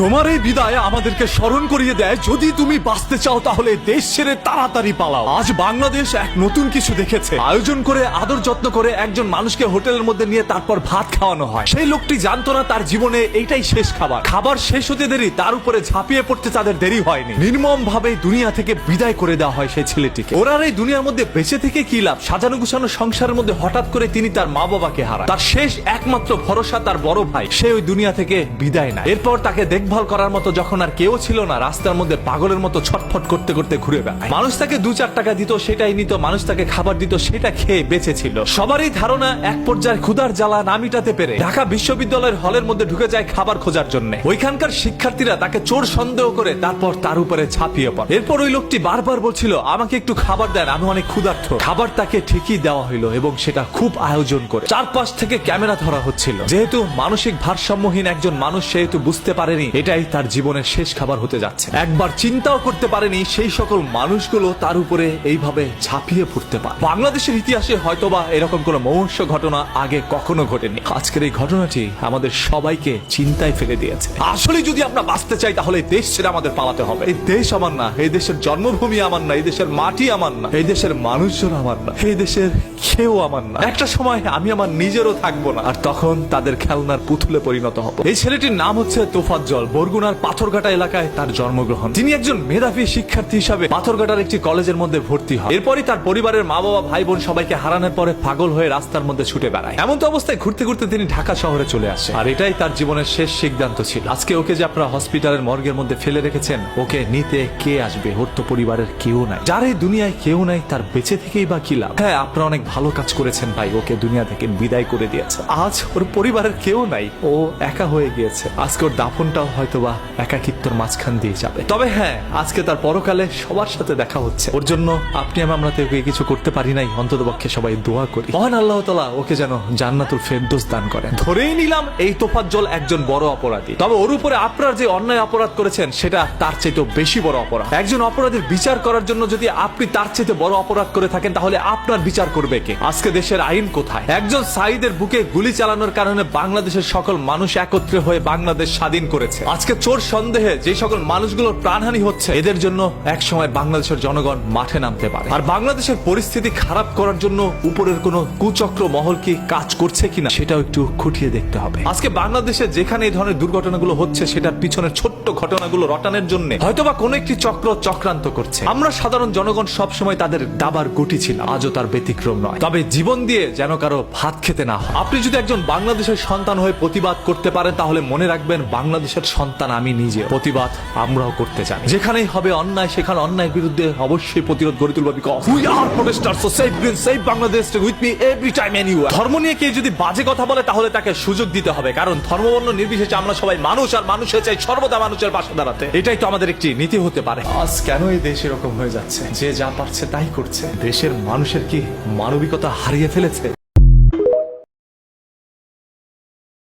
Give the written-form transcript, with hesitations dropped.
তোমার এই বিদায় আমাদেরকে স্মরণ করিয়ে দেয়, যদি তুমি বাঁচতে চাও তাহলে দেশ ছেড়ে তাড়াতাড়ি পালাও। আজ বাংলাদেশ এক নতুন কিছু দেখেছে। আয়োজন করে আদর যত্ন করে একজন মানুষকে হোটেলের মধ্যে নিয়ে তারপর ভাত খাওয়ানো হয়। সেই লোকটি জানতো না তার জীবনে এইটাই শেষ খাবার। খাবার শেষ হতে দেরি, তার উপরে ঝাঁপিয়ে পড়তে তাদের দেরি হয়নি। নির্মম ভাবে দুনিয়া থেকে বিদায় করে দেওয়া হয় সেই ছেলেটিকে। ওরা এই দুনিয়ার মধ্যে বেঁচে থেকে কি লাভ? সাজানো গুছানো সংসারের মধ্যে হঠাৎ করে তিনি তার মা বাবাকে হারায়। তার শেষ একমাত্র ভরসা তার বড় ভাই, সে ওই দুনিয়া থেকে বিদায় নেয়। এরপর তাকে দেখভাল করার মতো যখন আর কেউ ছিল না, রাস্তার মধ্যে পাগলের মতো ছটফট করতে করতে ঘুরে বেড়ায়। মানুষ তাকে 2-4 টাকা দিত, সেটাই নিত। মানুষ তাকে খাবার দিত, সেটা খেয়ে বেঁচে ছিল। সবারই ধারণা এক পর্যায়ে ক্ষুধার জ্বালা না মিটাতে পেরে ঢাকা বিশ্ববিদ্যালয়ের হলের মধ্যে ঢুকে যায় খাবার খোঁজার জন্য। ওইখানকার শিক্ষার্থীরা তাকে চোর সন্দেহ করে তারপর তার উপরে ঝাঁপিয়ে পড়ে। এরপর ওই লোকটি বারবার বলছিল, আমাকে একটু খাবার দেন, আমি অনেক ক্ষুধার্ত। খাবার তাকে ঠিকই দেওয়া হইলো এবং সেটা খুব আয়োজন করে। চারপাশ থেকে ক্যামেরা ধরা হচ্ছিল। যেহেতু মানসিক ভারসাম্যহীন একজন মানুষ, সেহেতু বুঝতে পারেনি এটাই তার জীবনের শেষ খাবার হতে যাচ্ছে। একবার চিন্তাও করতে পারেনি সেই সকল মানুষগুলো তার উপরে এইভাবে ঝাঁপিয়ে পড়তে পারে। বাংলাদেশের ইতিহাসে হয়তোবা এরকম কোনো মহর্ষ ঘটনা আগে কখনো ঘটেনি। আজকের এই ঘটনাটি আমাদের সবাইকে চিন্তায় ফেলে দিয়েছে। আসলে যদি আমরা বাঁচতে চাই তাহলে দেশ ছেড়ে আমাদের পালাতে হবে। এই দেশ আমার না, এই দেশের জন্মভূমি আমার না, এই দেশের মাটি আমার না, এই দেশের মানুষজন আমার না, এই দেশের কেউ আমার না। একটা সময় আমি আমার নিজেরও থাকবো না, আর তখন তাদের খেলনার পুতুলে পরিণত হব। এই ছেলেটির নাম হচ্ছে তোফাজ্জল। বরগুনার পাথরঘাটা এলাকায় তার জন্মগ্রহণ। তিনি একজন মেধাবী শিক্ষার্থী হিসাবে পাথরঘাটার একটি কলেজের মধ্যে ভর্তি হয়। এরপরই তার পরিবারের মা বাবা ভাই বোন সবাইকে হারানোর পরে পাগল হয়ে রাস্তার মধ্যে ছুটে বেড়ায়। এমন তো অবস্থায় ঘুরতে ঘুরতে তিনি ঢাকা শহরে চলে আসে, আর এটাই তার জীবনের শেষ সিদ্ধান্ত ছিল। আজকে ওকে যে আপনারা হসপিটালের মর্গের মধ্যে ফেলে রেখেছেন, ওকে নিতে কে আসবে? ওর তো পরিবারের কেউ নাই। যার এই দুনিয়ায় কেউ নাই, তার বেঁচে থেকেই বা কি লাভ? হ্যাঁ, আপনারা অনেক ভালো কাজ করেছেন ভাই, ওকে দুনিয়া থেকে বিদায় করে দিয়েছে। আজ ওর পরিবারের কেউ নাই, ও একা হয়ে গিয়েছে। আজকে ওর দাফনটাও হয়তোবা একাকিত্বর মাঝখান দিয়ে যাবে। তবে হ্যাঁ, আজকে তার পরকালে সবার সাথে দেখা হচ্ছে। ওর জন্য আপনি আমরা তো ওকে কিছু করতে পারি নাই, অন্ততপক্ষে সবাই দোয়া করি মহান আল্লাহ তাআলা ওকে যেন জান্নাতুল ফেরদৌস দান করেন। ধরেই নিলাম এই তোফাজ্জল একজন বড় অপরাধী, তবে ওর উপরে আপনার যে অন্যায় অপরাধ করেছেন সেটা তার চাইতেও বেশি বড় অপরাধ। একজন অপরাধীর বিচার করার জন্য যদি আপনি তার চাইতে বড় অপরাধ করে থাকেন, তাহলে আপনার বিচার করবে কে? আজকে দেশের আইন কোথায়? একজন সাঈদের বুকে গুলি চালানোর কারণে বাংলাদেশের সকল মানুষ একত্রে হয়ে বাংলাদেশ স্বাধীন করেছে। আজকে চোর সন্দেহে যে সকল মানুষগুলোর প্রাণহানি হচ্ছে, এদের জন্য এক সময় বাংলাদেশের জনগণ মাঠে নামতে পারে। আর বাংলাদেশের পরিস্থিতি খারাপ করার জন্য উপরের কোনো কুচক্র মহল কি কাজ করছে কিনা, সেটাও একটু খুঁটিয়ে দেখতে হবে। আজকে বাংলাদেশে যেখানে এই ধরনের দুর্ঘটনাগুলো হচ্ছে, সেটার পিছনে ছোট্ট ঘটনাগুলো রটানোর জন্য হয়তোবা কোনো একটি চক্র চক্রান্ত করছে। আমরা সাধারণ জনগণ সব সময় তাদের দাবার গুটি ছিল, আজও তার ব্যতিক্রম নয়। তবে জীবন দিয়ে যেন কারো ভাত খেতে না হয়। আপনি যদি একজন বাংলাদেশের সন্তান হয়ে প্রতিবাদ করতে পারেন, তাহলে মনে রাখবেন বাংলাদেশের সন্তান আমি নিজে। প্রতিবাদ আমরাও করতে জানি। যেখানেই হবে অন্যায়, সেখানে অন্যায়ের বিরুদ্ধে অবশ্যই প্রতিরোধ গড়ে তুলব। Because we are protesters, so save green, save Bangladesh, with me every time anywhere. ধর্ম নিয়ে কেউ যদি বাজে কথা বলে, তাহলে তাকে সুযোগ দিতে হবে, কারণ ধর্মবর্ণ নির্বিশেষে আমরা সবাই মানুষ, আর মানুষের চাই সর্বদা মানুষের পাশে দাঁড়াতে। এটাই তো আমাদের একটি নীতি হতে পারে। আজ কেন এই দেশ এরকম হয়ে যাচ্ছে? যে যা পারছে তাই করছে। দেশের মানুষের কি মানবিকতা হারিয়ে ফেলেছে?